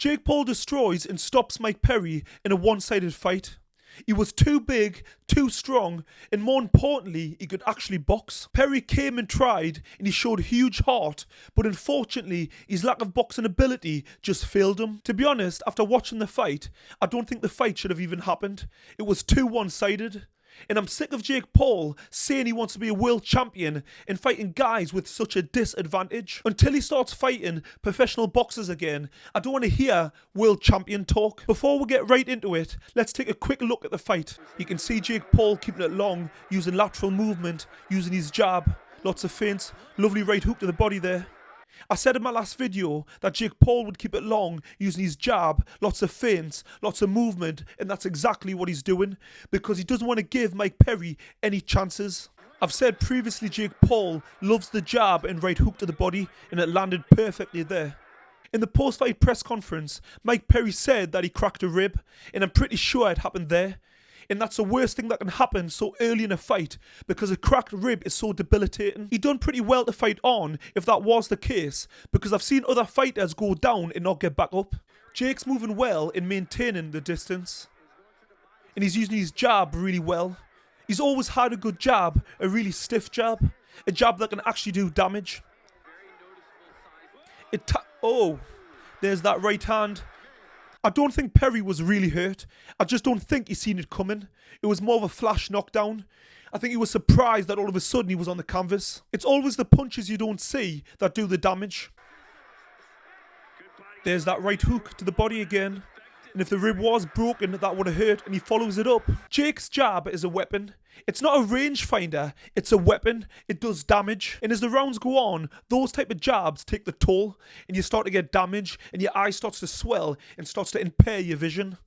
Jake Paul destroys and stops Mike Perry in a one-sided fight. He was too big, too strong, and more importantly, he could actually box. Perry came and tried, and he showed huge heart, but unfortunately, his lack of boxing ability just failed him. To be honest, after watching the fight, I don't think the fight should have even happened. It was too one-sided. And I'm sick of Jake Paul saying he wants to be a world champion and fighting guys with such a disadvantage. Until he starts fighting professional boxers again, I don't want to hear world champion talk. Before we get right into it, let's take a quick look at the fight. You can see Jake Paul keeping it long, using lateral movement, using his jab, lots of feints, lovely right hook to the body there. I said in my last video that Jake Paul would keep it long using his jab, lots of feints, lots of movement, and that's exactly what he's doing because he doesn't want to give Mike Perry any chances. I've said previously Jake Paul loves the jab and right hook to the body, and it landed perfectly there. In the post-fight press conference, Mike Perry said that he cracked a rib, and I'm pretty sure it happened there. And that's the worst thing that can happen so early in a fight because a cracked rib is so debilitating. He done pretty well to fight on if that was the case because I've seen other fighters go down and not get back up. Jake's moving well in maintaining the distance. And he's using his jab really well. He's always had a good jab, a really stiff jab. A jab that can actually do damage. Oh, there's that right hand. I don't think Perry was really hurt. I just don't think he seen it coming. It was more of a flash knockdown. I think he was surprised that all of a sudden he was on the canvas. It's always the punches you don't see that do the damage. There's that right hook to the body again. And if the rib was broken, that would have hurt, and he follows it up. Jake's jab is a weapon. It's not a rangefinder, it's a weapon. It does damage. And as the rounds go on, those type of jabs take the toll, and you start to get damage, and your eye starts to swell, and starts to impair your vision.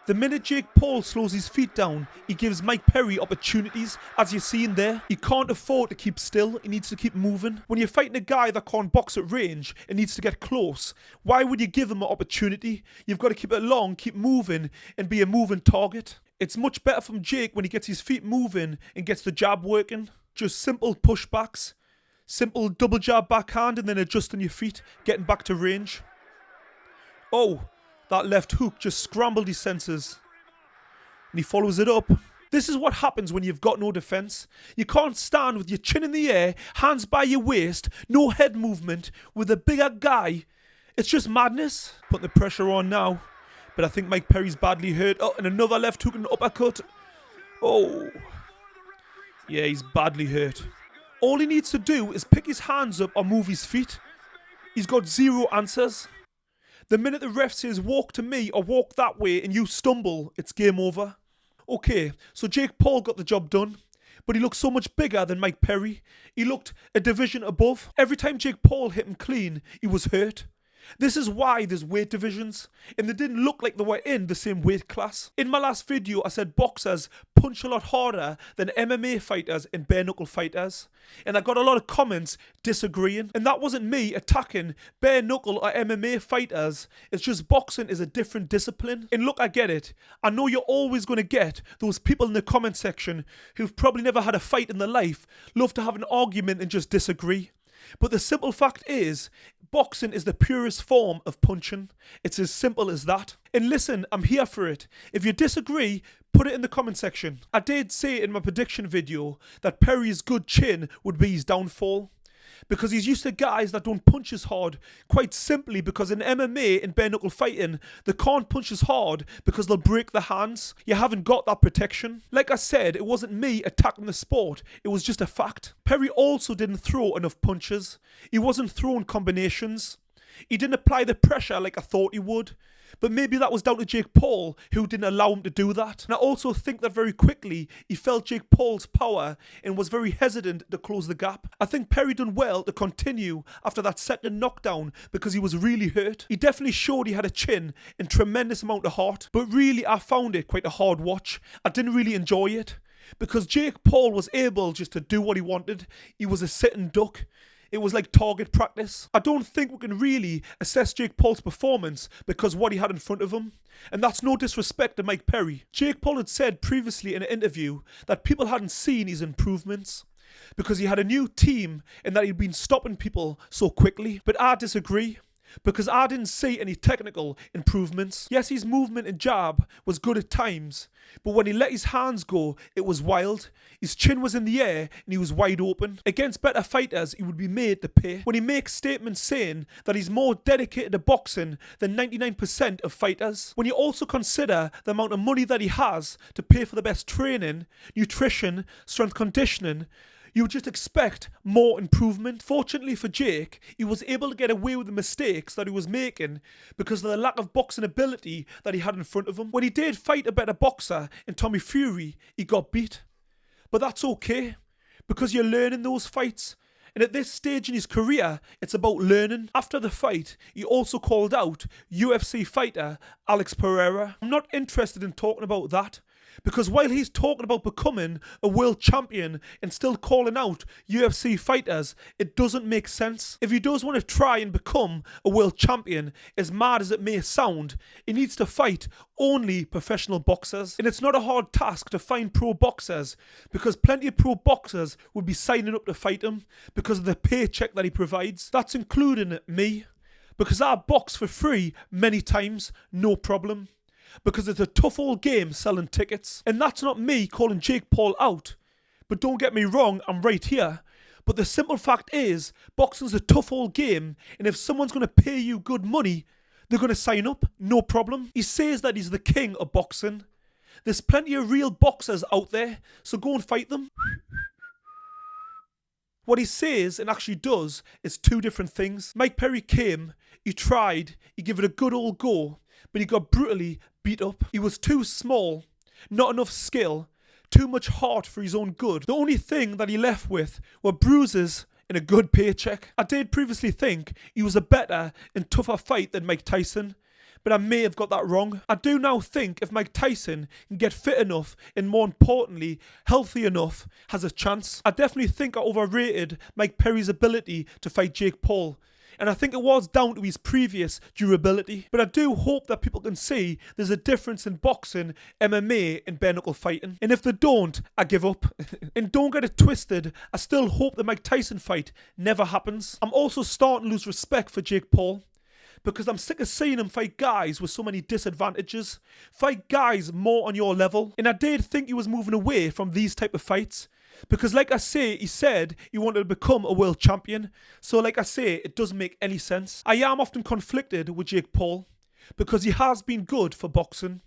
The minute Jake Paul slows his feet down, he gives Mike Perry opportunities, as you're seeing there. He can't afford to keep still, he needs to keep moving. When you're fighting a guy that can't box at range and needs to get close, why would you give him an opportunity? You've got to keep it long, keep moving, and be a moving target. It's much better from Jake when he gets his feet moving and gets the jab working. Just simple pushbacks, simple double jab backhand and then adjusting your feet, getting back to range. Oh. That left hook just scrambled his senses. And he follows it up. This is what happens when you've got no defense. You can't stand with your chin in the air, hands by your waist, no head movement, with a bigger guy. It's just madness. Putting the pressure on now. But I think Mike Perry's badly hurt. Oh, and another left hook and uppercut. Oh. Yeah, he's badly hurt. All he needs to do is pick his hands up or move his feet. He's got zero answers. The minute the ref says walk to me or walk that way and you stumble, it's game over. Okay, so Jake Paul got the job done, but he looked so much bigger than Mike Perry. He looked a division above. Every time Jake Paul hit him clean, he was hurt. This is why there's weight divisions, and they didn't look like they were in the same weight class. In my last video, I said boxers punch a lot harder than MMA fighters and bare knuckle fighters, and I got a lot of comments disagreeing, and that wasn't me attacking bare knuckle or MMA fighters. It's just boxing is a different discipline. And look, I get it. I know you're always going to get those people in the comment section who've probably never had a fight in their life, love to have an argument and just disagree. But the simple fact is, boxing is the purest form of punching. It's as simple as that. And listen, I'm here for it. If you disagree, put it in the comment section. I did say in my prediction video that Perry's good chin would be his downfall. Because he's used to guys that don't punch as hard, quite simply because in MMA and bare knuckle fighting, they can't punch as hard because they'll break their hands. You haven't got that protection. Like I said, it wasn't me attacking the sport, it was just a fact. Perry also didn't throw enough punches. He wasn't throwing combinations. He didn't apply the pressure like I thought he would. But maybe that was down to Jake Paul, who didn't allow him to do that. And I also think that very quickly, he felt Jake Paul's power and was very hesitant to close the gap. I think Perry done well to continue after that second knockdown because he was really hurt. He definitely showed he had a chin and tremendous amount of heart. But really, I found it quite a hard watch. I didn't really enjoy it because Jake Paul was able just to do what he wanted. He was a sitting duck. It was like target practice. I don't think we can really assess Jake Paul's performance because what he had in front of him. And that's no disrespect to Mike Perry. Jake Paul had said previously in an interview that people hadn't seen his improvements because he had a new team and that he'd been stopping people so quickly. But I disagree. because I didn't see any technical improvements. Yes, his movement and jab was good at times, but when he let his hands go, it was wild. His chin was in the air and he was wide open. Against better fighters, he would be made to pay. When he makes statements saying that he's more dedicated to boxing than 99% of fighters, when you also consider the amount of money that he has to pay for the best training, nutrition, strength conditioning, you would just expect more improvement. Fortunately for Jake, he was able to get away with the mistakes that he was making because of the lack of boxing ability that he had in front of him. When he did fight a better boxer in Tommy Fury, he got beat. But that's okay, because you're learning those fights. And at this stage in his career, it's about learning. After the fight, he also called out UFC fighter Alex Pereira. I'm not interested in talking about that, because while he's talking about becoming a world champion and still calling out UFC fighters, it doesn't make sense. If he does want to try and become a world champion, as mad as it may sound, he needs to fight only professional boxers. And it's not a hard task to find pro boxers, because plenty of pro boxers would be signing up to fight him because of the paycheck that he provides. That's including me, because I box for free many times, no problem. Because it's a tough old game selling tickets. And that's not me calling Jake Paul out. But don't get me wrong, I'm right here. But the simple fact is, boxing's a tough old game, and if someone's going to pay you good money, they're going to sign up, no problem. He says that he's the king of boxing. There's plenty of real boxers out there, so go and fight them. What he says and actually does is two different things. Mike Perry came, he tried, he gave it a good old go, but he got brutally beat up. He was too small, not enough skill, too much heart for his own good. The only thing that he left with were bruises and a good paycheck. I did previously think he was a better and tougher fight than Mike Tyson, but I may have got that wrong. I do now think if Mike Tyson can get fit enough and, more importantly, healthy enough, has a chance. I definitely think I overrated Mike Perry's ability to fight Jake Paul, and I think it was down to his previous durability. But I do hope that people can see there's a difference in boxing, MMA and bare knuckle fighting. And if they don't, I give up. And don't get it twisted, I still hope the Mike Tyson fight never happens. I'm also starting to lose respect for Jake Paul, because I'm sick of seeing him fight guys with so many disadvantages. Fight guys more on your level. And I did think he was moving away from these type of fights, because like I say, he said he wanted to become a world champion. So like I say, it doesn't make any sense. I am often conflicted with Jake Paul, because he has been good for boxing.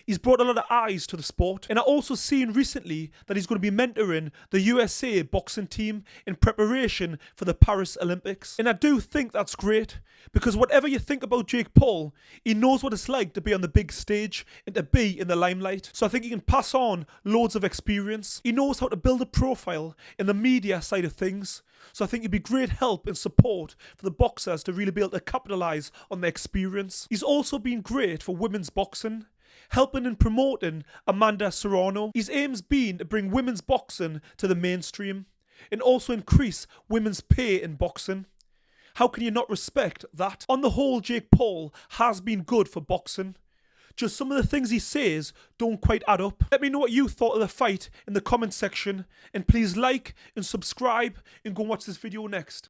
He's brought a lot of eyes to the sport. And I also seen recently that he's going to be mentoring the USA boxing team in preparation for the Paris Olympics. And I do think that's great, because whatever you think about Jake Paul, he knows what it's like to be on the big stage and to be in the limelight. So I think he can pass on loads of experience. He knows how to build a profile in the media side of things. So I think he'd be great help and support for the boxers to really be able to capitalise on their experience. He's also been great for women's boxing, helping and promoting Amanda Serrano. His aim's been to bring women's boxing to the mainstream and also increase women's pay in boxing. How can you not respect that? On the whole, Jake Paul has been good for boxing. Just some of the things he says don't quite add up. Let me know what you thought of the fight in the comment section, and please like and subscribe and go watch this video next.